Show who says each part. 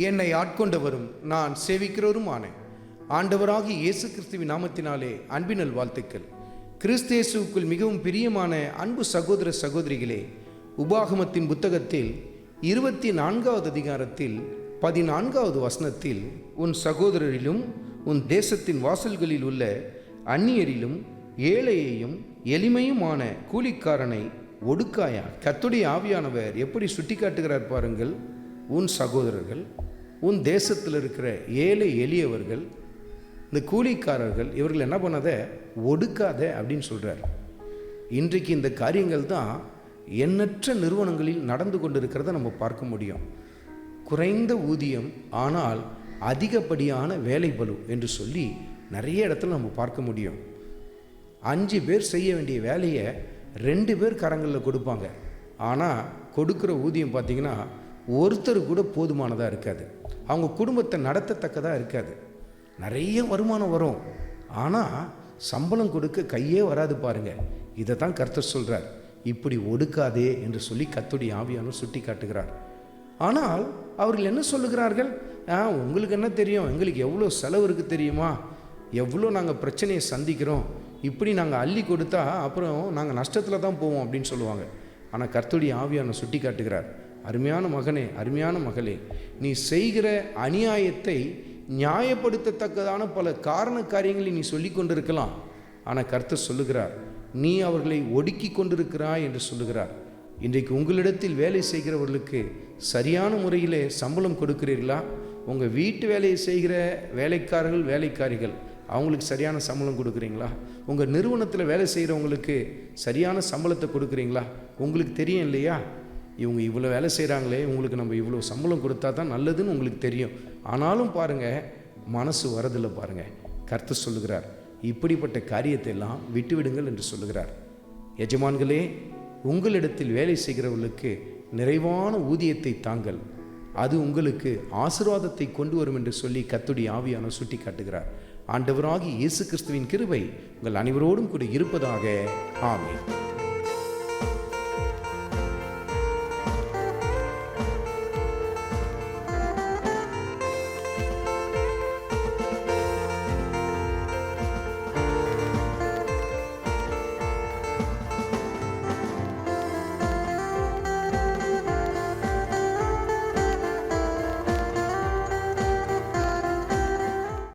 Speaker 1: என்னை ஆட்கொண்டவரும் நான் சேவிக்கிறவருமான ஆண்டவராகிய இயேசு கிறிஸ்துவின் நாமத்தினாலே அன்பினல் வாழ்த்துக்கள். கிறிஸ்தேசுக்குள் மிகவும் பிரியமான அன்பு சகோதர சகோதரிகளே, உபாகமத்தின் புத்தகத்தில் 24வது அதிகாரத்தில் 14வது வசனத்தில், உன் சகோதரரிலும் உன் தேசத்தின் வாசல்களில் உள்ள அந்நியரிலும் ஏழையையும் எளிமையுமான கூலிக்காரனை ஒடுக்காயா. கர்த்தருடைய ஆவியானவர் எப்படி சுட்டி காட்டுகிறார் பாருங்கள். உன் சகோதரர்கள், உன் தேசத்தில் இருக்கிற ஏழை எளியவர்கள், இந்த கூலிக்காரர்கள், இவர்கள் என்ன பண்ணாத, ஒடுக்காத அப்படின்னு சொல்கிறார். இன்றைக்கு இந்த காரியங்கள் தான் எண்ணற்ற நிறுவனங்களில் நடந்து கொண்டிருக்கிறத நம்ம பார்க்க முடியும். குறைந்த ஊதியம் ஆனால் அதிகப்படியான வேலை பளு என்று சொல்லி நிறைய இடத்துல நம்ம பார்க்க முடியும். 5 பேர் செய்ய வேண்டிய வேலையை 2 பேர் கரங்களில் கொடுப்பாங்க. ஆனால் கொடுக்குற ஊதியம் பார்த்திங்கன்னா ஒருத்தர் கூட போதுமானதாக இருக்காது. அவங்க குடும்பத்தை நடத்தத்தக்கதாக இருக்காது. நிறைய வருமானம் வரும், ஆனால் சம்பளம் கொடுக்க கையே வராது பாருங்கள். இதை தான் கர்த்தர் சொல்கிறார். இப்படி ஒடுக்காதே என்று சொல்லி கர்த்தருடைய ஆவியானவர் சுட்டி காட்டுகிறார். ஆனால் அவர்கள் என்ன சொல்லுகிறார்கள்? உங்களுக்கு என்ன தெரியும், எங்களுக்கு எவ்வளோ செலவு இருக்குது தெரியுமா, எவ்வளோ நாங்கள் பிரச்சனையை சந்திக்கிறோம், இப்படி நாங்கள் அள்ளி கொடுத்தா அப்புறம் நாங்கள் நஷ்டத்தில் தான் போவோம் அப்படின்னு சொல்லுவாங்க. ஆனால் கர்த்தருடைய ஆவியானவர் சுட்டி காட்டுகிறார், அருமையான மகனே, அருமையான மகளே, நீ செய்கிற அநியாயத்தை நியாயப்படுத்தத்தக்கதான பல காரண காரியங்களை நீ சொல்லி கொண்டிருக்கலாம். ஆனால் கர்த்தர் சொல்லுகிறார், நீ அவர்களை ஒடுக்கி கொண்டிருக்கிறாய் என்று சொல்லுகிறார். இன்றைக்கு உங்களிடத்தில் வேலை செய்கிறவர்களுக்கு சரியான முறையில் சம்பளம் கொடுக்கிறீர்களா? உங்கள் வீட்டு வேலையை செய்கிற வேலைக்காரர்கள், வேலைக்காரிகள், அவங்களுக்கு சரியான சம்பளம் கொடுக்குறீங்களா? உங்கள் நிறுவனத்தில் வேலை செய்கிறவங்களுக்கு சரியான சம்பளத்தை கொடுக்குறீங்களா? உங்களுக்கு தெரியும் இல்லையா, இவங்க இவ்வளோ வேலை செய்கிறாங்களே, உங்களுக்கு நம்ம இவ்வளோ சம்பளம் கொடுத்தா தான் நல்லதுன்னு உங்களுக்கு தெரியும். ஆனாலும் பாருங்கள், மனசு வரதில்லை பாருங்கள். கர்த்தர் சொல்லுகிறார், இப்படிப்பட்ட காரியத்தை எல்லாம் விட்டுவிடுங்கள் என்று சொல்லுகிறார். எஜமான்களே, உங்களிடத்தில் வேலை செய்கிறவர்களுக்கு நிறைவான ஊதியத்தை தாங்கள், அது உங்களுக்கு ஆசீர்வாதத்தை கொண்டு வரும் என்று சொல்லி கர்த்தருடைய ஆவியானவர் சுட்டி காட்டுகிறார். ஆண்டவராகிய இயேசு கிறிஸ்துவின் கிருபை உங்கள் அனைவரோடும் கூட இருப்பதாக. ஆமென்.